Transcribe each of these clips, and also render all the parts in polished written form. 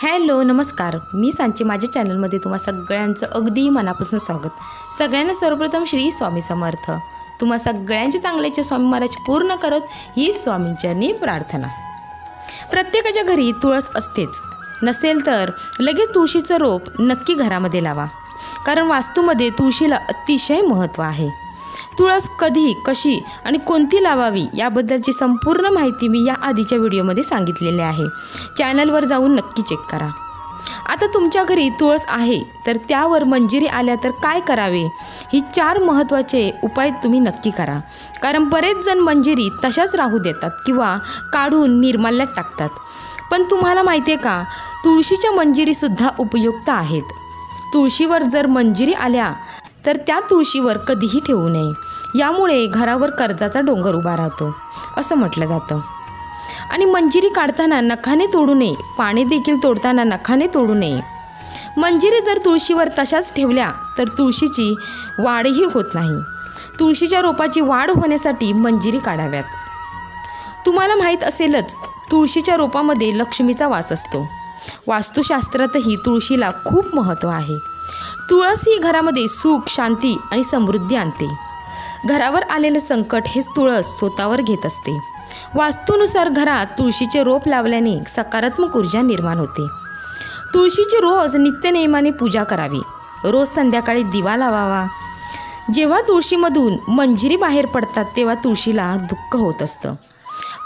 Hello नमस्कार, मी सांची माझ्या चॅनलमध्ये तुम्हा सगळ्यांचं अगदी मनापासून स्वागत। सगळ्यांना सर्वप्रथम श्री स्वामी समर्थ। तुम्हा सगळ्यांचे चांगल्याचे स्वामी महाराज पूर्ण करत ही स्वामींचरणी प्रार्थना। प्रत्येकाच्या घरी तुळस असतेच, नसेल तर लगेच तुळशीचं रोप नक्की घरामध्ये लावा, कारण वास्तूमध्ये तुळशीला अतिशय महत्त्व आहे। तुळस कधी, कशी आणि कोणती लावावी याबद्दलची संपूर्ण माहिती मी या आधीच्या व्हिडिओमध्ये सांगितलेली आहे। चॅनलवर जाऊन नक्की चेक करा। आता तुमच्या घरी तुळस आहे तर त्यावर मंजिरी आल्या तर काय करावे, ही 4 महत्त्वाचे उपाय तुम्ही नक्की करा, कारण बरेच जण मंजिरी तशाच राहू देतात किंवा काढून निर्माल्यात टाकतात। पण तुम्हाला माहिती आहे का, तुळशीच्या मंजिरीसुद्धा उपयुक्त आहेत। तुळशीवर जर मंजिरी आल्या तर त्या तुळशीवर कधीही ठेवू नये, यामुळे घरावर कर्जाचा डोंगर उभा राहतो असं म्हटलं जातं। आणि मंजिरी काढताना नखाने तोडू नये, पाने देखील तोडताना नखाने तोडू नये। मंजिरी जर तुळशीवर तशाच ठेवल्या तर तुळशीची वाढही होत नाही। तुळशीच्या रोपाची वाढ होण्यासाठी मंजिरी काढाव्यात। तुम्हाला माहीत असेलच, तुळशीच्या रोपामध्ये लक्ष्मीचा वास असतो। वास्तुशास्त्रातही तुळशीला खूप महत्त्व आहे। तुळस ही घरामध्ये सुख, शांती आणि समृद्धी आणते। घरावर आलेले संकट हे तुळस स्वतःवर घेत असते। वास्तूनुसार घरात तुळशीचे रोप लावल्याने सकारात्मक ऊर्जा निर्माण होते। तुळशीची रोज नित्यनेमाने पूजा करावी, रोज संध्याकाळी दिवा लावावा। जेव्हा तुळशीमधून मंजिरी बाहेर पडतात तेव्हा तुळशीला दुःख होत असतं।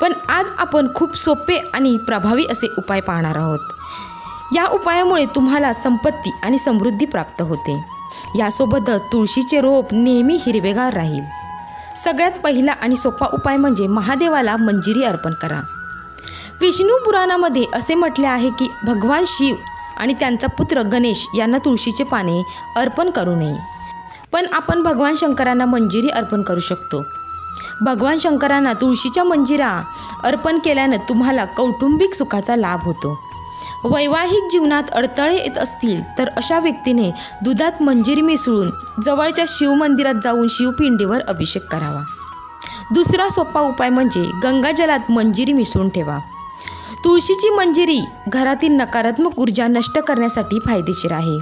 पण आज आपण खूप सोपे आणि प्रभावी असे उपाय पाहणार आहोत। या उपायामुळे तुम्हाला संपत्ती आणि समृद्धी प्राप्त होते। यासोबतच तुळशीचे रोप नेहमी हिरवेगार राहील। सगळ्यात पहिला आणि सोपा उपाय म्हणजे महादेवाला मंजिरी अर्पण करा। विष्णू पुराणामध्ये असे म्हटले आहे की भगवान शिव आणि त्यांचा पुत्र गणेश यांना तुळशीचे पाने अर्पण करू नये, पण आपण भगवान शंकरांना मंजिरी अर्पण करू शकतो। भगवान शंकरांना तुळशीच्या मंजिरा अर्पण केल्यानं तुम्हाला कौटुंबिक सुखाचा लाभ होतो। वैवाहिक जीवनात अडथळे येत असतील तर अशा व्यक्तीने दुधात मंजिरी मिसळून जवळच्या शिवमंदिरात जाऊन शिवपिंडीवर अभिषेक करावा। दुसरा सोपा उपाय म्हणजे गंगाजलात मंजिरी मिसळून ठेवा। तुळशीची मंजिरी घरातील नकारात्मक ऊर्जा नष्ट करण्यासाठी फायदेशीर आहे।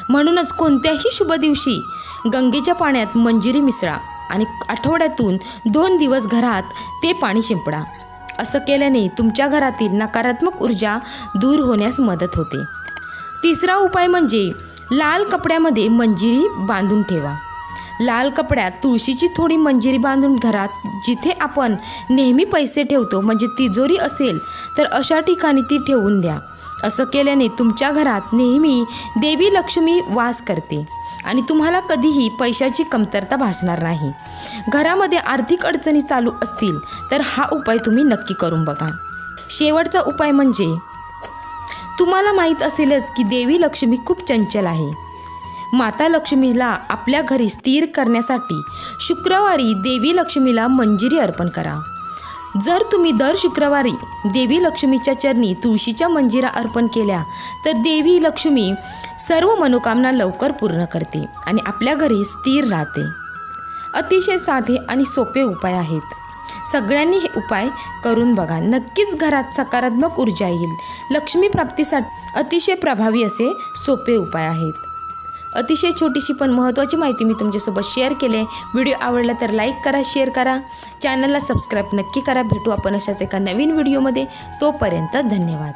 म्हणूनच कोणत्याही शुभ दिवशी गंगेच्या पाण्यात मंजिरी मिसळा आणि आठवड्यातून 2 दिवस घरात ते पाणी शिंपडा। असं केल्याने तुमच्या घरातील नकारात्मक ऊर्जा दूर होण्यास मदत होते। तिसरा उपाय म्हणजे लाल कपड्यामध्ये मंजिरी बांधून ठेवा। लाल कपड्यात तुळशीची थोडी मंजिरी बांधून घरात जिथे आपण नेहमी पैसे ठेवतो, म्हणजे तिजोरी असेल तर अशा ठिकाणी ती ठेवून द्या। असं केल्याने तुमच्या घरात नेहमी देवी लक्ष्मी वास करते आणि तुम्हाला कधीही पैशाची कमतरता भासणार नाही। घरामध्ये आर्थिक अडचणी चालू असतील तर हा उपाय तुम्ही नक्की करून बघा। शेवटचा उपाय म्हणजे तुम्हाला माहीत असेलच की देवी लक्ष्मी खूप चंचल आहे। माता लक्ष्मीला आपल्या घरी स्थिर करण्यासाठी शुक्रवारी देवी लक्ष्मीला मंजिरी अर्पण करा। जर तुम्ही दर शुक्रवारी देवी लक्ष्मीच्या चरणी तुळशीच्या मंजिरा अर्पण केल्या तर देवी लक्ष्मी सर्व मनोकामना लवकर पूर्ण करते आणि आपल्या घरी स्थिर राहते। अतिशय साधे आणि सोपे उपाय आहेत। सगळ्यांनी हे उपाय करून बघा, नक्कीच घरात सकारात्मक ऊर्जा येईल। लक्ष्मी प्राप्तीसाठी अतिशय प्रभावी असे सोपे उपाय आहेत। अतिशय छोटीशी पण महत्त्वाची माहिती मी तुमच्यासोबत शेअर केली। व्हिडिओ आवडला तर लाईक करा, शेअर करा, चॅनलला सबस्क्राईब नक्की करा। भेटू आपण अशाच एका नवीन व्हिडिओमध्ये। तोपर्यंत धन्यवाद।